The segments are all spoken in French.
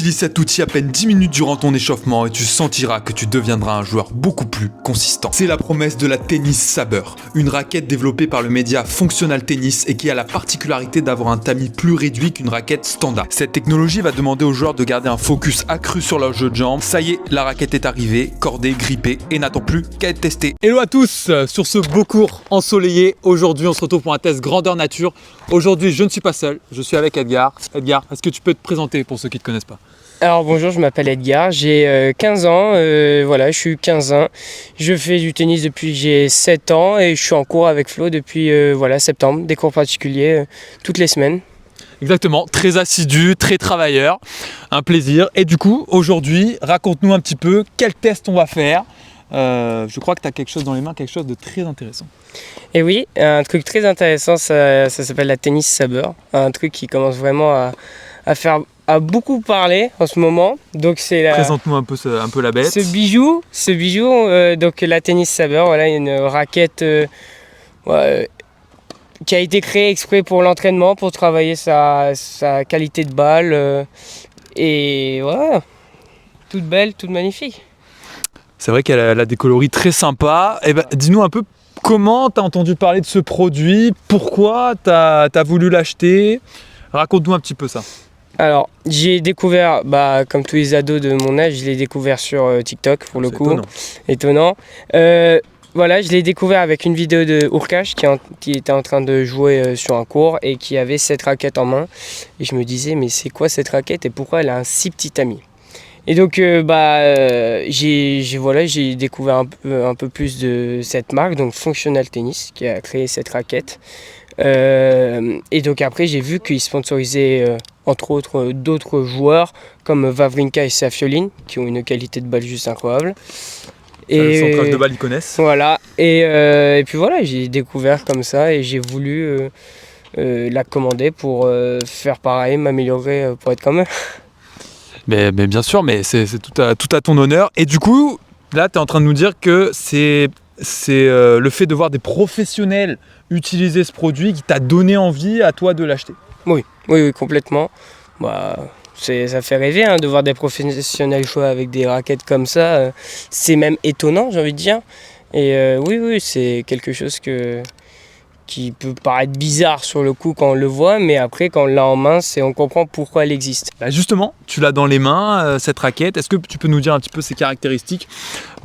Utilise cet outil à peine 10 minutes durant ton échauffement et tu sentiras que tu deviendras un joueur beaucoup plus consistant. C'est la promesse de la Tennis Saber, une raquette développée par le média Functional Tennis et qui a la particularité d'avoir un tamis plus réduit qu'une raquette standard. Cette technologie va demander aux joueurs de garder un focus accru sur leur jeu de jambes. Ça y est, la raquette est arrivée, cordée, grippée et n'attend plus qu'à être testée. Hello à tous, sur ce beau cours ensoleillé, aujourd'hui on se retrouve pour un test grandeur nature. Aujourd'hui je ne suis pas seul, je suis avec Edgar. Edgar, est-ce que tu peux te présenter pour ceux qui ne te connaissent pas? Alors bonjour, je m'appelle Edgar, j'ai 15 ans, voilà, je suis 15 ans. Je fais du tennis depuis que j'ai 7 ans et je suis en cours avec Flo depuis septembre, des cours particuliers toutes les semaines. Exactement, très assidu, très travailleur, un plaisir. Et du coup, aujourd'hui, raconte-nous un petit peu quel test on va faire. Je crois que tu as quelque chose dans les mains, quelque chose de très intéressant. Et oui, un truc très intéressant, ça s'appelle la Tennis Saber, un truc qui commence vraiment à beaucoup parler en ce moment. Donc présente-nous un peu la bête. Ce bijou, donc la Tennis Saber, voilà, une raquette qui a été créée exprès pour l'entraînement, pour travailler sa qualité de balle. Et voilà, toute belle, toute magnifique. C'est vrai qu'elle a des coloris très sympas. Et ben, dis-nous un peu comment tu as entendu parler de ce produit, pourquoi tu as voulu l'acheter. Raconte-nous un petit peu ça. Alors, j'ai découvert, comme tous les ados de mon âge, je l'ai découvert sur TikTok pour le coup. Étonnant. Voilà, je l'ai découvert avec une vidéo de Urkash qui était en train de jouer sur un cours et qui avait cette raquette en main. Et je me disais, mais c'est quoi cette raquette et pourquoi elle a un si petit tamis? Et donc, j'ai découvert un peu plus de cette marque, donc Functional Tennis, qui a créé cette raquette. Et donc après, j'ai vu qu'ils sponsorisaient entre autres d'autres joueurs comme Wawrinka et Safiolin, qui ont une qualité de balle juste incroyable. Le centrage de balle, ils connaissent. Voilà, et puis voilà, j'ai découvert comme ça et j'ai voulu la commander pour faire pareil, m'améliorer pour être comme eux. Mais bien sûr, mais c'est tout à ton honneur. Et du coup, là, tu es en train de nous dire que c'est le fait de voir des professionnels utiliser ce produit qui t'a donné envie à toi de l'acheter. Oui, complètement. Ça fait rêver de voir des professionnels jouer avec des raquettes comme ça. C'est même étonnant, j'ai envie de dire. Et oui, c'est quelque chose qui peut paraître bizarre sur le coup quand on le voit, mais après quand on l'a en main, on comprend pourquoi elle existe. Justement, tu l'as dans les mains, cette raquette. Est-ce que tu peux nous dire un petit peu ses caractéristiques,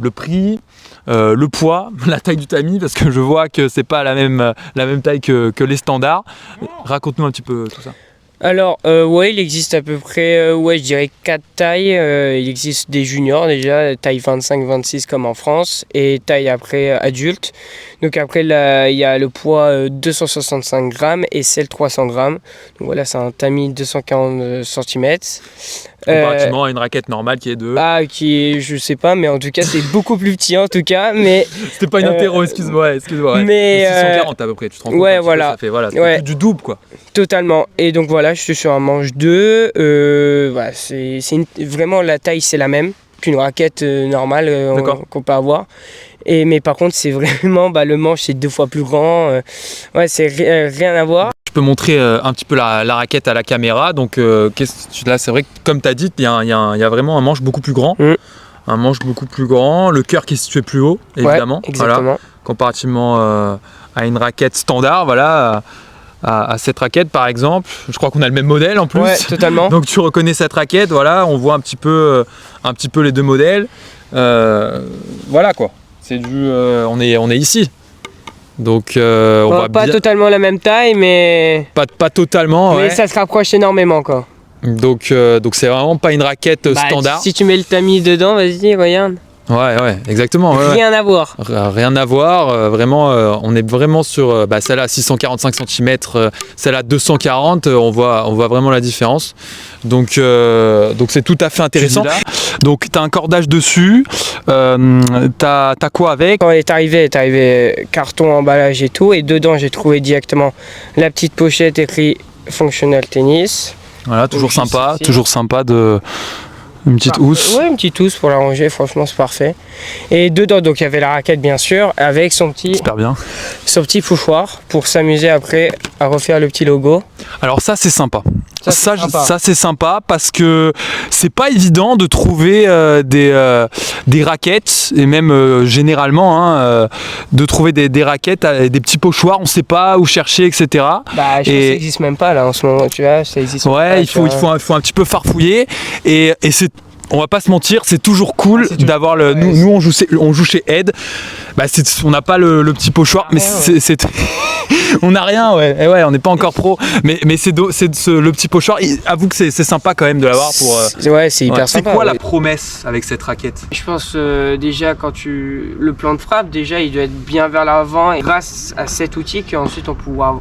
le prix, le poids, la taille du tamis, parce que je vois que c'est pas la même taille que les standards. Raconte-nous un petit peu tout ça. Alors, il existe à peu près, je dirais 4 tailles. Il existe des juniors déjà, taille 25-26 comme en France, et taille après adulte. Donc après, là, il y a le poids 265 grammes et celle 300 grammes. Donc voilà, c'est un tamis 240 cm. Comparativement à une raquette normale qui est de... je sais pas, mais en tout cas, c'est beaucoup plus petit en tout cas. Mais c'était pas une interro, excuse-moi. Ouais. Mais 640 à peu près, tu te rends compte. Ouais, voilà. Ça fait du double, quoi. Totalement. Et donc voilà, je suis sur un manche 2. Vraiment, la taille, c'est la même qu'une raquette normale qu'on peut avoir. Mais par contre, c'est vraiment, le manche, c'est 2 fois plus grand. C'est rien à voir. Je peux montrer un petit peu la raquette à la caméra. Donc là, c'est vrai que comme tu as dit, il y a vraiment un manche beaucoup plus grand. Un manche beaucoup plus grand. Le cœur qui est situé plus haut, évidemment. Ouais, exactement. Voilà. Comparativement à une raquette standard, voilà. À cette raquette par exemple, je crois qu'on a le même modèle en plus. Ouais, totalement. Donc tu reconnais cette raquette, voilà, on voit un petit peu les deux modèles. Voilà quoi. C'est on est ici. Donc on va pas totalement la même taille, mais pas totalement. Mais ça se rapproche énormément quoi. Donc c'est vraiment pas une raquette standard. Si tu mets le tamis dedans, vas-y, regarde. Ouais, exactement. Rien à voir. Rien à voir. Vraiment, on est vraiment sur celle-là à 645 cm, celle-là 240. On voit vraiment la différence. Donc c'est tout à fait intéressant. Donc tu as un cordage dessus. T'as quoi avec? Quand elle est arrivé carton, emballage et tout. Et dedans, j'ai trouvé directement la petite pochette écrit Functional Tennis. Voilà, toujours sympa Une petite housse. Ouais, une petite housse pour la ranger, franchement c'est parfait. Et dedans, donc il y avait la raquette bien sûr, avec son petit pochoir pour s'amuser après à refaire le petit logo. Alors ça c'est sympa. Ça c'est sympa parce que c'est pas évident de trouver des raquettes et même généralement de trouver des raquettes avec des petits pochoirs, on sait pas où chercher, etc. Bah je pense que ça n'existe même pas là en ce moment, tu vois, ça existe. Ouais, pas, il faut un petit peu farfouiller et c'est, on va pas se mentir, c'est toujours cool d'avoir le. Nous on joue chez Ed. Bah on n'a pas le petit pochoir, mais c'est on n'a rien, ouais. Et ouais, on n'est pas encore pro, mais le petit pochoir. Avoue que c'est sympa quand même de l'avoir pour. Ouais, c'est hyper sympa. C'est quoi la promesse avec cette raquette? Je pense déjà le plan de frappe, déjà il doit être bien vers l'avant et grâce à cet outil qu'ensuite on pourra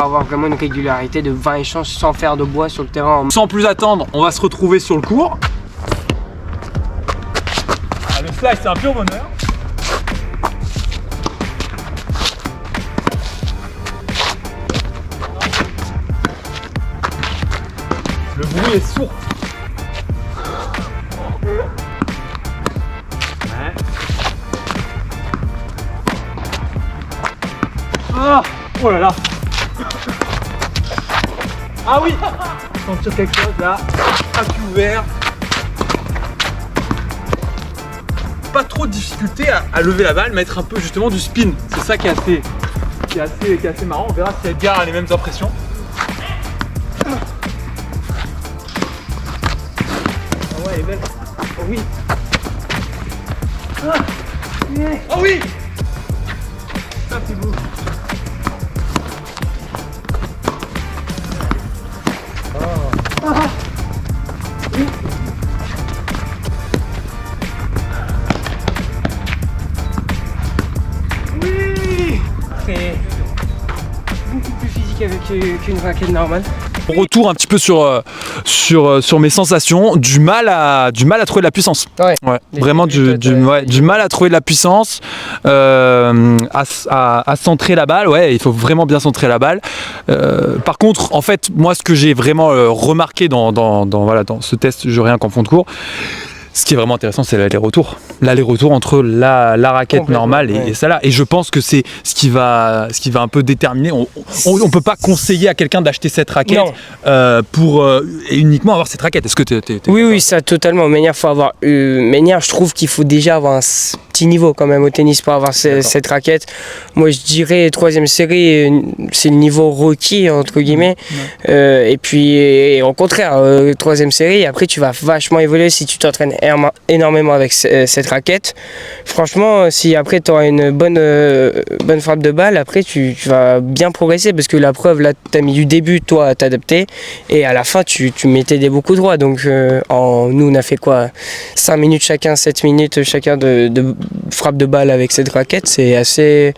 avoir vraiment une régularité de 20 échanges sans faire de bois sur le terrain. Sans plus attendre, on va se retrouver sur le court. Le slice, c'est un pur bonheur. Le bruit est sourd. Ouais. Ah, oh là là. Ah oui. Sentir quelque chose là, à cul ouvert. Pas trop de difficulté à lever la balle, mettre un peu justement du spin. C'est ça qui est assez marrant. On verra si Edgar a les mêmes impressions. Ah ouais, elle est belle. Oh oui. Ah. Oh oui. Ça c'est beau. Oh. Ah. Oui. C'est beaucoup plus physique avec qu'une raquette normale. Retour un petit peu sur mes sensations, du mal à trouver de la puissance. Ouais. Vraiment du mal à trouver de la puissance, à centrer la balle. Ouais, il faut vraiment bien centrer la balle. Par contre, en fait, moi, ce que j'ai vraiment remarqué dans ce test, je rien qu'en fond de cours. Ce qui est vraiment intéressant, c'est l'aller-retour. L'aller-retour entre la raquette normale et celle-là. Et je pense que c'est ce qui va un peu déterminer. On ne peut pas conseiller à quelqu'un d'acheter cette raquette pour uniquement avoir cette raquette. Est-ce que Oui, ça totalement. Ménière, je trouve qu'il faut déjà avoir un petit niveau quand même au tennis pour avoir cette raquette. Moi, je dirais 3e série, c'est le niveau requis entre guillemets. Et puis, au contraire, 3e série, après tu vas vachement évoluer si tu t'entraînes énormément avec cette raquette. Franchement, si après tu auras une bonne frappe de balle, après tu vas bien progresser parce que la preuve, là, tu as mis du début, toi, à t'adapter et à la fin, tu mettais des beaux coups droits. Donc, nous, on a fait quoi 5 minutes chacun, 7 minutes chacun de frappe de balle avec cette raquette. C'est assez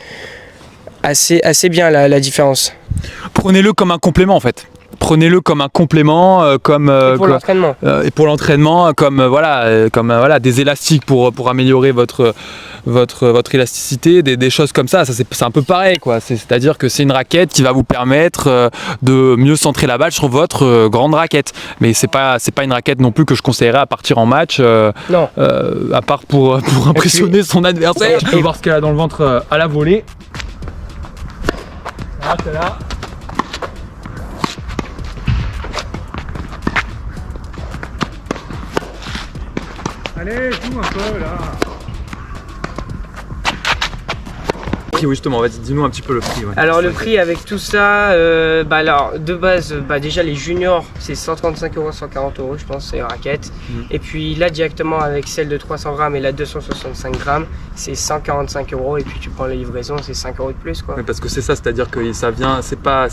bien la différence. Prenez-le comme un complément en fait. Prenez-le comme un complément, l'entraînement. Et pour l'entraînement, comme des élastiques pour améliorer votre élasticité, des choses comme ça. C'est un peu pareil, quoi. C'est-à-dire que c'est une raquette qui va vous permettre de mieux centrer la balle sur votre grande raquette. Mais c'est pas une raquette non plus que je conseillerais à partir en match, non. À part pour impressionner son adversaire. Je peux voir ce qu'elle a dans le ventre à la volée. Voilà, celle-là. Allez, joue un peu là. Oui, justement, vas-y, dis-nous un petit peu le prix. Ouais. Alors le prix avec tout ça, alors de base, déjà les juniors c'est 135 €, 140 €, je pense, c'est raquette. Et puis là directement avec celle de 300 grammes et la 265 grammes, c'est 145 € et puis tu prends la livraison, c'est 5 € de plus, quoi. Oui, parce que c'est ça, c'est-à-dire que ça vient, c'est pas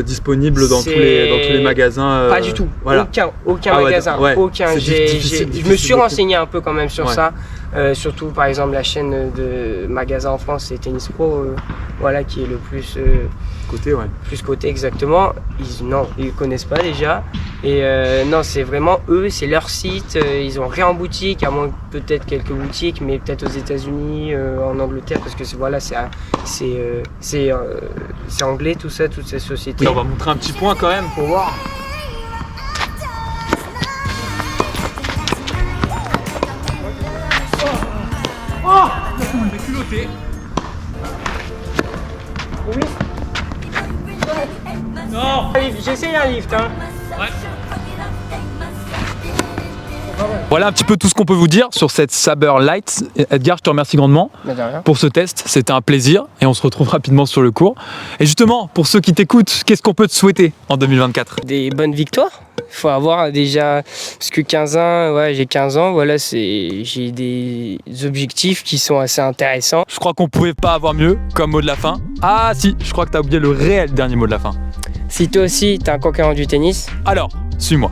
disponible dans tous les magasins. Pas du tout. Voilà. Aucun magasin, aucun. Je me suis renseigné un peu quand même sur ça. Surtout par exemple la chaîne de magasins en France, c'est Tennis Pro, qui est le plus coté exactement. Ils connaissent pas déjà. Et non, c'est vraiment eux, c'est leur site. Ils ont rien en boutique, à moins peut-être quelques boutiques, mais peut-être aux États-Unis, en Angleterre, parce que c'est anglais tout ça, toutes ces sociétés. Et on va montrer un petit point quand même pour voir. côté. Non. J'essaie un lift, hein. Ouais. Voilà un petit peu tout ce qu'on peut vous dire sur cette Saber Light. Edgar, je te remercie grandement pour ce test. C'était un plaisir et on se retrouve rapidement sur le cours. Et justement, pour ceux qui t'écoutent, qu'est-ce qu'on peut te souhaiter en 2024? Des bonnes victoires. Il faut avoir déjà, parce que 15 ans, ouais, j'ai 15 ans, voilà, j'ai des objectifs qui sont assez intéressants. Je crois qu'on pouvait pas avoir mieux comme mot de la fin. Ah si, je crois que tu as oublié le réel dernier mot de la fin. Si toi aussi, t'es un conquérant du tennis, Alors, suis-moi.